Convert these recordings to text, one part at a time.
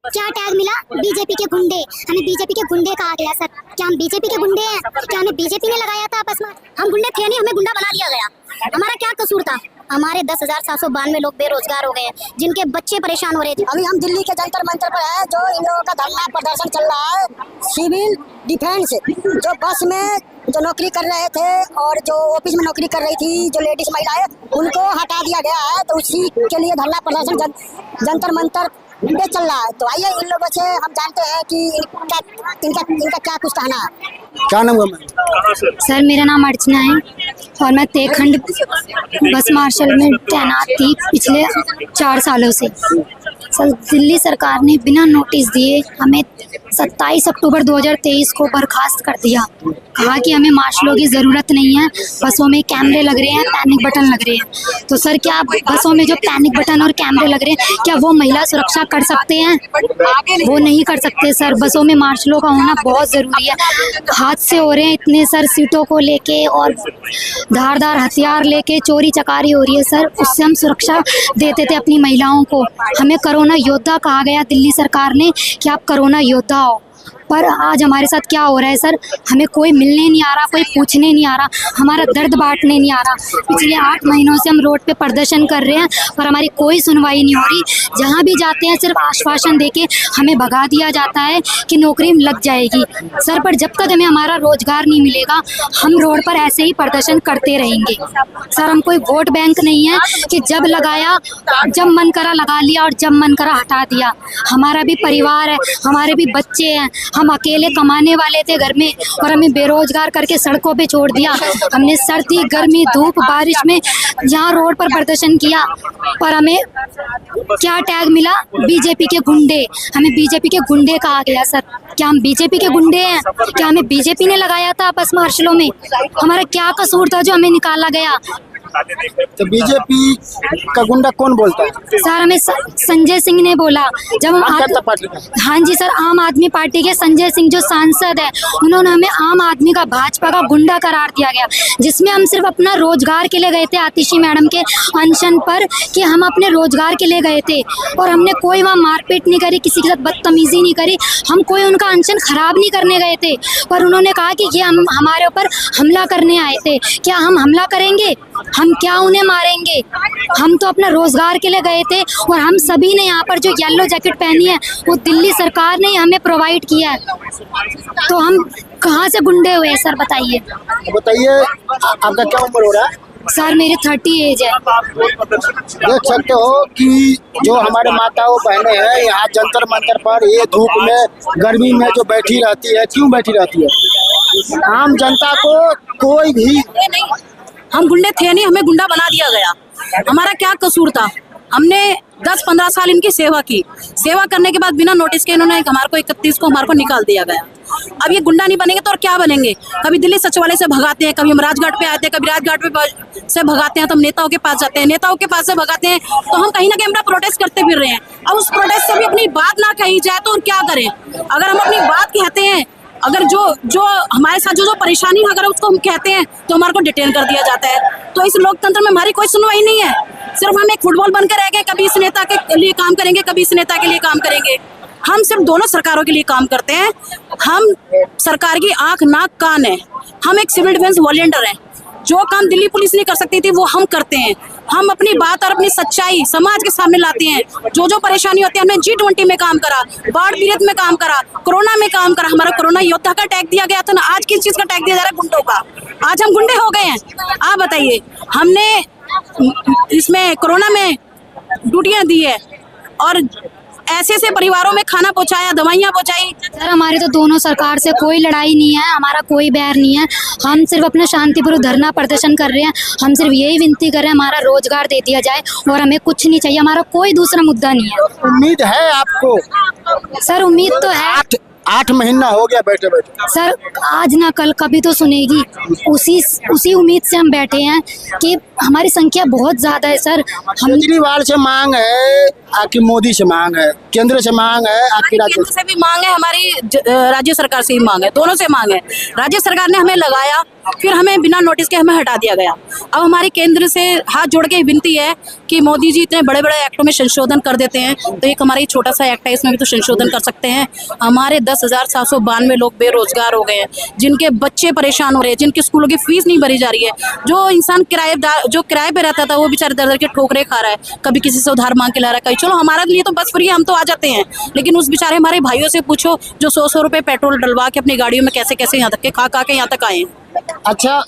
क्या टैग मिला? बीजेपी के गुंडे। हमें बीजेपी के गुंडे कहा गया सर। क्या हम बीजेपी के गुंडे हैं? क्या हमें बीजेपी ने लगाया था आपस में? हम गुंडे थे नहीं, हमें गुंडा बना दिया गया। हमारा क्या कसूर था? हमारे 10,792 लोग बेरोजगार हो गए हैं, जिनके बच्चे परेशान हो रहे थे। अभी हम दिल्ली के जंतर मंतर पर है, जो इन लोगों का धरना प्रदर्शन चल रहा है। सिविल डिफेंस जो बस में जो नौकरी कर रहे थे और जो ऑफिस में नौकरी कर रही थी जो लेडीज महिलाएं, उनको हटा दिया गया है। तो उसी के लिए धरना प्रदर्शन जंतर मंतर पे चल रहा है। तो आइए इन लोगों से हम जानते हैं कि इनका क्या कुछ कहना है। क्या नाम है? सर मेरा नाम अर्चना है और मैं तेखंड बस मार्शल में तैनात थी पिछले 4 सालों से। सर दिल्ली सरकार ने बिना नोटिस दिए हमें 27 अक्टूबर 2023 को बर्खास्त कर दिया। कहा कि हमें मार्शलों की ज़रूरत नहीं है, बसों में कैमरे लग रहे हैं, पैनिक बटन लग रहे हैं। तो सर क्या बसों में जो पैनिक बटन और कैमरे लग रहे हैं, क्या वो महिला सुरक्षा कर सकते हैं? वो नहीं कर सकते सर। बसों में मार्शलों का होना बहुत ज़रूरी है। हादसे हो रहे हैं इतने सर, सीटों को लेके और धारदार हथियार लेके चोरी चकारी हो रही है सर। उससे हम सुरक्षा देते थे अपनी महिलाओं को। हमें कोरोना योद्धा कहा गया दिल्ली सरकार ने कि आप कोरोना योद्धा हो, पर आज हमारे साथ क्या हो रहा है सर? हमें कोई मिलने नहीं आ रहा, कोई पूछने नहीं आ रहा, हमारा दर्द बांटने नहीं आ रहा। पिछले 8 महीनों से हम रोड पे प्रदर्शन कर रहे हैं पर हमारी कोई सुनवाई नहीं हो रही। जहाँ भी जाते हैं सिर्फ आश्वासन देके हमें भगा दिया जाता है कि नौकरी लग जाएगी सर। पर जब तक हमें हमारा रोजगार नहीं मिलेगा हम रोड पर ऐसे ही प्रदर्शन करते रहेंगे सर। हम कोई वोट बैंक नहीं है कि जब लगाया, जब मन करा लगा लिया और जब मन करा हटा दिया। हमारा भी परिवार है, हमारे भी बच्चे हैं। हम अकेले कमाने वाले थे घर में और हमें बेरोजगार करके सड़कों पे छोड़ दिया। हमने सर्दी गर्मी धूप बारिश में यहाँ रोड पर प्रदर्शन किया, पर हमें क्या टैग मिला? बीजेपी के गुंडे। हमें बीजेपी के गुंडे कहा गया सर। क्या हम बीजेपी के गुंडे हैं? क्या हमें बीजेपी ने लगाया था आपस मार्शलों में? हमारा क्या कसूर था जो हमें निकाला गया? तो बीजेपी का गुंडा कौन बोलता है? सर हमें संजय सिंह ने बोला। जब हम हाँ जी सर, आम आदमी पार्टी के संजय सिंह जो सांसद है, उन्होंने हमें आम आदमी का भाजपा का गुंडा करार दिया गया, जिसमें हम सिर्फ अपना रोजगार के लिए गए थे आतिशी मैडम के अनशन पर, कि हम अपने रोजगार के लिए गए थे और हमने कोई वहाँ मारपीट नहीं करी, किसी के साथ बदतमीजी नहीं करी। हम कोई उनका अनशन खराब नहीं करने गए थे, पर उन्होंने कहा कि ये हम हमारे ऊपर हमला करने आए थे। क्या हम हमला करेंगे? हम क्या उन्हें मारेंगे? हम तो अपना रोजगार के लिए गए थे और हम सभी ने यहाँ पर जो येलो जैकेट पहनी है वो दिल्ली सरकार ने हमें प्रोवाइड किया है। तो हम कहाँ से गुंडे हुए सर बताइए? बताइए आपका क्या उम्र हो रहा है? सर मेरी 30 एज है। देख सकते हो कि जो हमारे माताओं बहनें हैं यहाँ जंतर मंतर पर ये धूप में गर्मी में जो बैठी रहती है, क्यों बैठी रहती है? आम जनता को कोई भी, हम गुंडे थे नहीं, हमें गुंडा बना दिया गया। हमारा क्या कसूर था? हमने 10-15 साल इनकी सेवा की। सेवा करने के बाद बिना नोटिस के इन्होंने हमारे को 31 को हमारे को निकाल दिया गया। अब ये गुंडा नहीं बनेंगे तो और क्या बनेंगे? कभी दिल्ली सचिवालय से भगाते हैं, कभी हम राजघाट पे आते हैं, कभी राजघाट पे से भगाते हैं तो हम नेताओं के पास जाते हैं, नेताओं के पास से भगाते हैं तो हम कहीं ना कहीं अपना प्रोटेस्ट करते फिर रहे हैं। अब उस प्रोटेस्ट से भी अपनी बात ना कही जाए तो क्या करें? अगर हम अपनी बात कहते हैं, अगर जो हमारे साथ जो परेशानी है अगर उसको हम कहते हैं तो हमारे को डिटेन कर दिया जाता है। तो इस लोकतंत्र में हमारी कोई सुनवाई नहीं है। सिर्फ हम एक फुटबॉल बनकर रह गए, कभी इस नेता के लिए काम करेंगे, कभी इस नेता के लिए काम करेंगे। हम सिर्फ दोनों सरकारों के लिए काम करते हैं। हम सरकार की आंख नाक कान है। हम एक सिविल डिफेंस वॉलंटियर हैं। जो काम दिल्ली पुलिस नहीं कर सकती थी वो हम करते हैं। हम अपनी बात और अपनी सच्चाई समाज के सामने लाते हैं। जो परेशानी होती है, हमने G20 में काम करा, बाढ़ पीड़ित में काम करा, कोरोना में काम करा। हमारा कोरोना योद्धा का टैग दिया गया था ना, आज किस चीज का टैग दिया जा रहा है? गुंडों का। आज हम गुंडे हो गए हैं। आप बताइए, हमने इसमें कोरोना में ड्यूटियां दी है और ऐसे ऐसे परिवारों में खाना पहुंचाया, दवाइयाँ पहुंचाई। सर हमारी तो दोनों सरकार से कोई लड़ाई नहीं है, हमारा कोई बैर नहीं है। हम सिर्फ अपना शांतिपूर्वक धरना प्रदर्शन कर रहे हैं। हम सिर्फ यही विनती कर रहे हैं हमारा रोजगार दे दिया जाए और हमें कुछ नहीं चाहिए। हमारा कोई दूसरा मुद्दा नहीं है। उम्मीद है आपको? सर उम्मीद तो है। 8 महीना हो गया बैठे बैठे। सर आज ना कल कभी तो सुनेगी, उसी उम्मीद से हम बैठे हैं कि हमारी संख्या बहुत ज्यादा है सर। हम केजरीवाल से मांग है आपकी, मोदी से मांग है, केंद्र से मांग है आपकी, राज्य केंद्र से भी मांग है, हमारी राज्य सरकार से भी मांग है, दोनों से मांग है। राज्य सरकार ने हमें लगाया, फिर हमें बिना नोटिस के हमें हटा दिया गया। अब हमारी केंद्र से हाथ जोड़ के विनती है कि मोदी जी इतने बड़े बड़े एक्टों में संशोधन कर देते हैं, तो एक हमारा छोटा सा एक्ट है, इसमें भी तो संशोधन कर सकते हैं। हमारे 10,792 लोग बेरोजगार हो गए हैं, जिनके बच्चे परेशान हो रहे हैं, जिनके स्कूलों की फीस नहीं भरी जा रही है। जो इंसान किराएदार जो किराए पे रहता था वो बेचारे दर दर के ठोकरे खा रहा है, कभी किसी से उधार मांग के ला रहा है। कहीं चलो हमारे लिए तो बस फ्री है, हम तो आ जाते हैं, लेकिन उस बेचारे हमारे भाइयों से पूछो जो 100 रुपए पेट्रोल डलवा के अपनी गाड़ियों में कैसे कैसे यहाँ तक के खा के यहाँ तक आए हैं। अच्छा,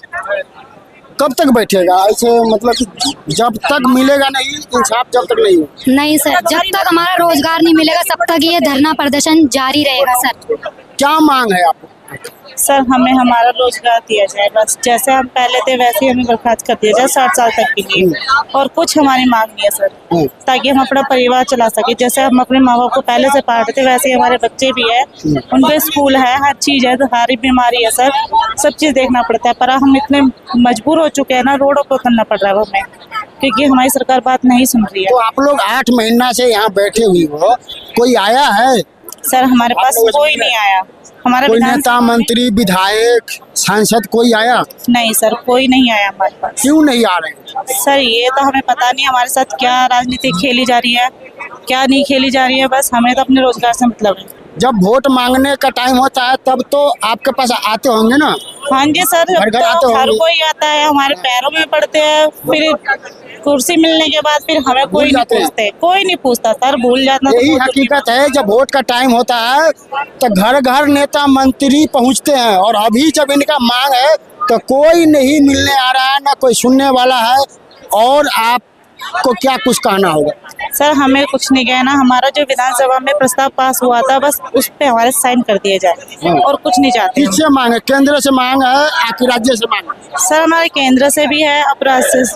कब तक बैठेगा ऐसे, मतलब कि जब तक मिलेगा नहीं इंसाफ, जब तक नहीं हो? नहीं सर, जब तक हमारा रोजगार नहीं मिलेगा तब तक ये धरना प्रदर्शन जारी रहेगा सर। क्या मांग है आपको? सर हमें हमारा रोजगार दिया जाए, बस जैसे हम पहले थे वैसे ही हमें बर्खास्त कर दिया जाए 60 साल तक के लिए, और कुछ हमारी मांग नहीं है सर, ताकि हम अपना परिवार चला सके। जैसे हम अपने माँ बाप को पहले से पालते थे वैसे ही हमारे बच्चे भी है, उनके स्कूल है, हर चीज़ है, हमारी बीमारी है सर, सब चीज़ देखना पड़ता है। पर हम इतने मजबूर हो चुके हैं ना, रोडों पर उतरना पड़ रहा है हमें, क्योंकि हमारी सरकार बात नहीं सुन रही है। तो आप लोग 8 महीना से यहाँ बैठे हुए हो, कोई आया है? सर हमारे पास कोई नहीं आया, हमारा कोई नेता, मंत्री, विधायक, सांसद कोई आया? नहीं सर, कोई नहीं आया हमारे पास। क्यों नहीं आ रहे? सर ये तो हमें पता नहीं हमारे साथ क्या राजनीति खेली जा रही है, क्या नहीं खेली जा रही है, बस हमें तो अपने रोजगार से मतलब है। जब वोट मांगने का टाइम होता है तब तो आपके पास आते होंगे ना? हाँ जी सर, घर घर आते हर होंगे। कोई आता है, हमारे पैरों में पड़ते हैं, फिर कुर्सी मिलने के बाद फिर हमें कोई नहीं जाते हैं। पूछते, कोई नहीं पूछता सर, भूल जाता तो यही बहुत दूर की हकीकत है, जब वोट का टाइम होता है तो घर घर नेता मंत्री पहुंचते हैं, और अभी जब इनका मांग है तो कोई नहीं मिलने आ रहा है, ना कोई सुनने वाला है। और आपको क्या कुछ कहना होगा? सर हमें कुछ नहीं कहना, हमारा जो विधानसभा में प्रस्ताव पास हुआ था बस उस पे हमारे साइन कर दिए जाए, और कुछ नहीं चाहते हम। किससे मांग है? केंद्र से मांग है आपकी, राज्य से मांग है? सर हमारे केंद्र से भी है,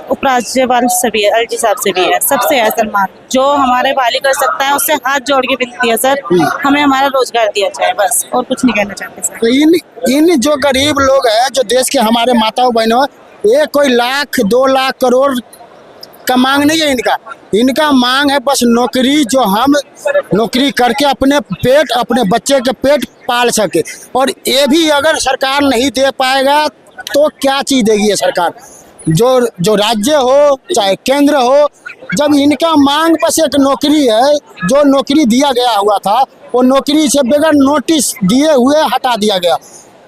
उपराज्यपाल से भी है, एलजी साहब से भी है, सबसे है सर मांग। जो हमारे वाली कर सकता है उससे हाथ जोड़ के विनती है सर, हमें हमारा रोजगार दिया जाए, बस और कुछ नहीं कहना चाहते सर। तो इन जो गरीब लोग हैं, जो देश के हमारे माताओं बहनों, ये कोई लाख 2 लाख करोड़ का मांग नहीं है इनका। इनका मांग है बस नौकरी, जो हम नौकरी करके अपने पेट, अपने बच्चे के पेट पाल सके। और ये भी अगर सरकार नहीं दे पाएगा तो क्या चीज़ देगी ये सरकार? जो राज्य हो चाहे केंद्र हो, जब इनका मांग बस एक नौकरी है, जो नौकरी दिया गया हुआ था वो नौकरी से बगैर नोटिस दिए हुए हटा दिया गया।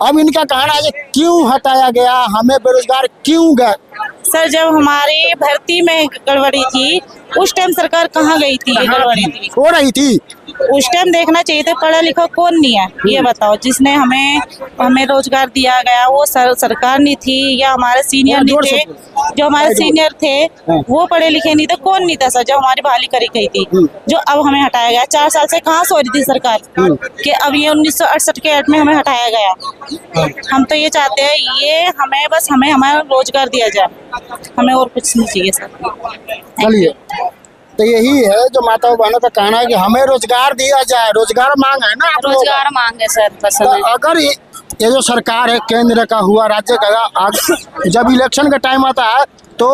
अब इनका कहना है क्यों हटाया गया, हमें बेरोजगार क्यों गए? सर जब हमारी भर्ती में गड़बड़ी थी उस टाइम सरकार कहाँ गई थी? ये गड़बड़ी थी, हो रही थी उस टाइम देखना चाहिए था। पढ़ा लिखा कौन नहीं है ये बताओ, जिसने हमें रोजगार दिया गया वो सरकार नहीं थी, या हमारे सीनियर नहीं थे? जो हमारे सीनियर थे वो पढ़े लिखे नहीं थे, कौन नहीं था सर? जो हमारी बहाली करी गई थी, जो अब हमें हटाया गया। 4 साल से कहाँ सो रही थी सरकार कि अब ये 1968 के एक्ट में हमें हटाया गया। हम तो ये चाहते हैं ये हमें हमारा रोजगार दिया जाए, हमें और कुछ नहीं चाहिए सर। चलिए, तो यही है जो माताओं बहनों का कहना है कि हमें रोजगार दिया जाए। रोजगार मांग है ना आप लोगों का? रोजगार मांग है सर, बस तो हमें। अगर ये जो सरकार है, केंद्र का हुआ, राज्य का, जब इलेक्शन का टाइम आता है तो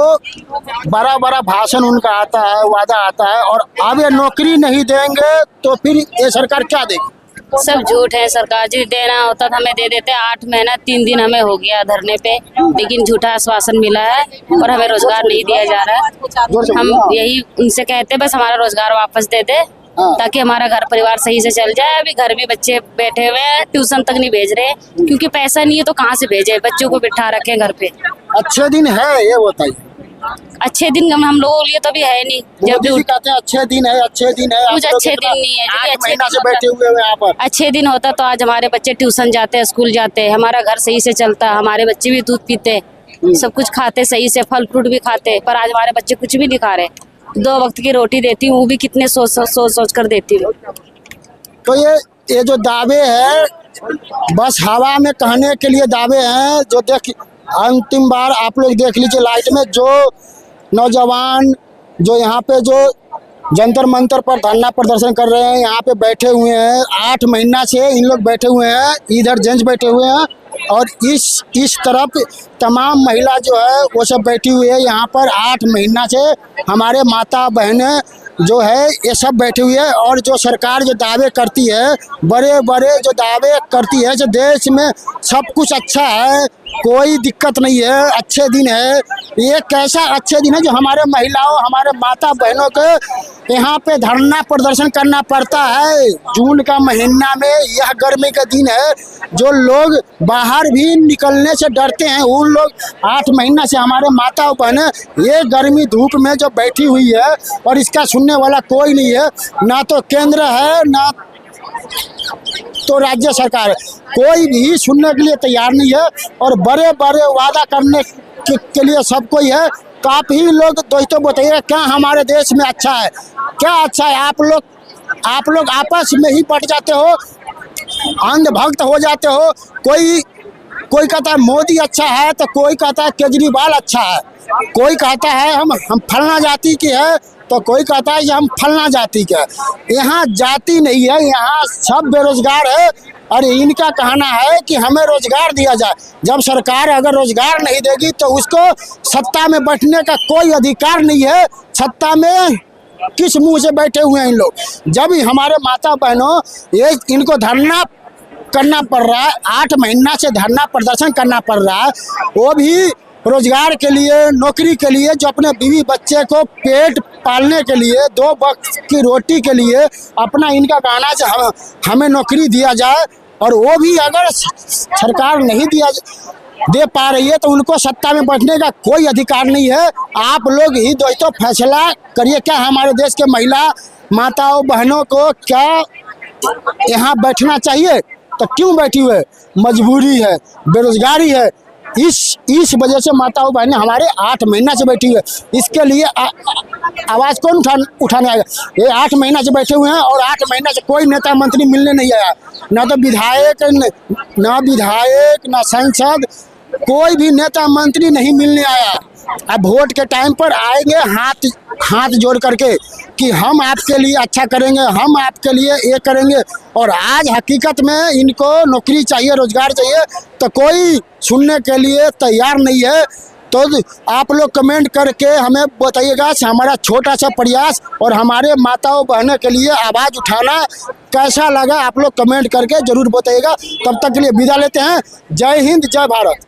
बड़ा बड़ा भाषण उनका आता है, वादा आता है, और अब ये नौकरी नहीं देंगे तो फिर ये सरकार क्या देगी? सब झूठ है। सरकार जी देना होता तो हमें दे देते। 8 महीना 3 दिन हमें हो गया धरने पे, लेकिन झूठा आश्वासन मिला है और हमें रोजगार नहीं दिया जा रहा है। हम यही उनसे कहते बस हमारा रोजगार वापस दे दे, ताकि हमारा घर परिवार सही से चल जाए। अभी घर भी बच्चे बैठे हुए हैं, ट्यूशन तक नहीं भेज रहे, क्योंकि पैसा नहीं है तो कहाँ से भेजे? बच्चों को बिठा रखे घर पे। अच्छे दिन है ये बताइए? अच्छे दिन हम लोगों के लिए तो भी है नहीं। जब भी कहते हैं अच्छे दिन है, अच्छे दिन है, कुछ अच्छे दिन नहीं है। 8 महीना से बैठे हुए हैं यहाँ पर। अच्छे दिन होता तो आज हमारे बच्चे ट्यूशन जाते, स्कूल जाते, हमारा घर सही से चलता, हमारे बच्चे भी दूध पीते, सब कुछ खाते सही से, फल फ्रूट भी खाते। पर आज हमारे बच्चे कुछ भी नहीं खा रहे। 2 वक्त की रोटी देती हूँ, वो भी कितने सोच कर देती हूँ। तो ये जो दावे है बस हवा में कहने के लिए दावे हैं। जो अंतिम बार आप लोग देख लीजिए लाइट में, जो नौजवान जो यहाँ पे जो जंतर मंतर पर धरना प्रदर्शन कर रहे हैं, यहाँ पे बैठे हुए हैं 8 महीना से इन लोग बैठे हुए हैं। इधर जेंट्स बैठे हुए हैं और इस तरफ तमाम महिला जो है वो सब बैठी हुई है। यहाँ पर 8 महीना से हमारे माता बहनें जो है ये सब बैठी हुई है। और जो सरकार जो दावे करती है, बड़े बड़े जो दावे करती है, जो देश में सब कुछ अच्छा है, कोई दिक्कत नहीं है, अच्छे दिन है। ये कैसा अच्छे दिन है जो हमारे महिलाओं, हमारे माता बहनों को यहाँ पे धरना प्रदर्शन करना पड़ता है। जून का महीना में यह गर्मी का दिन है, जो लोग बाहर भी निकलने से डरते हैं, उन लोग 8 महीना से हमारे माता बहनें ये गर्मी धूप में जो बैठी हुई है और इसका सुनने वाला कोई नहीं है। ना तो केंद्र है, ना तो राज्य सरकार है, कोई भी सुनने के लिए तैयार नहीं है। और बड़े बड़े वादा करने के लिए सब कोई है। तो आप ही लोग दोस्तों बताइए क्या हमारे देश में अच्छा है, क्या अच्छा है? आप लोग आपस में ही बट जाते हो, अंधभक्त हो जाते हो। कोई कहता है मोदी अच्छा है, तो कोई कहता है केजरीवाल अच्छा है, कोई कहता है हम फलना जाति की है, तो कोई कहता है कि हम फलना जाति का। यहाँ जाति नहीं है, यहाँ सब बेरोजगार है। और इनका कहना है कि हमें रोजगार दिया जाए। जब सरकार अगर रोजगार नहीं देगी तो उसको सत्ता में बैठने का कोई अधिकार नहीं है। सत्ता में किस मुंह से बैठे हुए हैं इन लोग? जब हमारे माता बहनों ये इनको धरना करना पड़ रहा है, 8 महीना से धरना प्रदर्शन करना पड़ रहा है, वो भी रोजगार के लिए, नौकरी के लिए, जो अपने बीवी बच्चे को पेट पालने के लिए, 2 वक्त की रोटी के लिए अपना इनका कहना है हमें नौकरी दिया जाए। और वो भी अगर सरकार नहीं दे पा रही है तो उनको सत्ता में बैठने का कोई अधिकार नहीं है। आप लोग ही दोस्तों फैसला करिए, क्या हमारे देश के महिला माताओं बहनों को क्या यहाँ बैठना चाहिए? तो क्यों बैठी हुए? मजबूरी है, बेरोजगारी है। इस वजह से माताओं बहनें हमारे 8 महीना से बैठी हुई है। इसके लिए आवाज़ कौन उठाने आएगा? ये 8 महीना से बैठे हुए हैं और 8 महीना से कोई नेता मंत्री मिलने नहीं आया, ना तो विधायक, ना सांसद, कोई भी नेता मंत्री नहीं मिलने आया। अब वोट के टाइम पर आएंगे हाथ जोड़ करके कि हम आपके लिए अच्छा करेंगे, हम आपके लिए ये करेंगे। और आज हकीकत में इनको नौकरी चाहिए, रोजगार चाहिए, तो कोई सुनने के लिए तैयार नहीं है। तो आप लोग कमेंट करके हमें बताइएगा हमारा छोटा सा प्रयास और हमारे माताओं बहनों के लिए आवाज़ उठाना कैसा लगा, आप लोग कमेंट करके ज़रूर बताइएगा। तब तक के लिए विदा लेते हैं। जय हिंद, जय भारत।